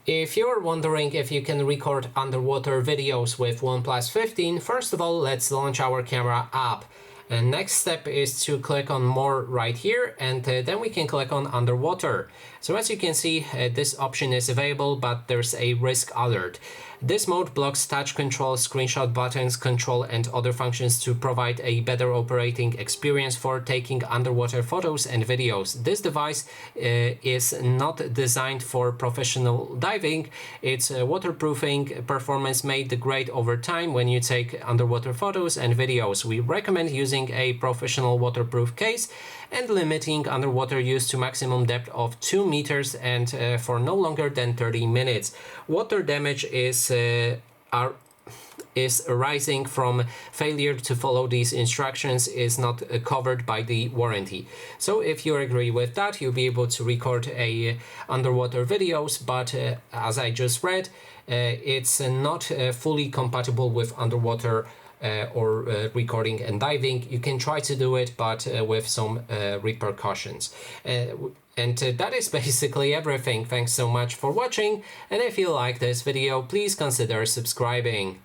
If you're wondering if you can record underwater videos with OnePlus 15, first of all, let's launch our camera app. And next step is to click on more right here, and then we can click on underwater. So as you can see, this option is available, but there's a risk alert. This mode blocks touch control, screenshot buttons, control and other functions to provide a better operating experience for taking underwater photos and videos. This device is not designed for professional diving. Its waterproofing performance may degrade over time when you take underwater photos and videos. We recommend using a professional waterproof case and limiting underwater use to maximum depth of 2 meters and for no longer than 30 minutes. Water damage is arising from failure to follow these instructions is not covered by the warranty. So if you agree with that, you'll be able to record underwater videos, but as I just read, it's not fully compatible with underwater or recording and diving. You can try to do it, but with some repercussions. And that is basically everything. Thanks so much for watching, and if you like this video, please consider subscribing.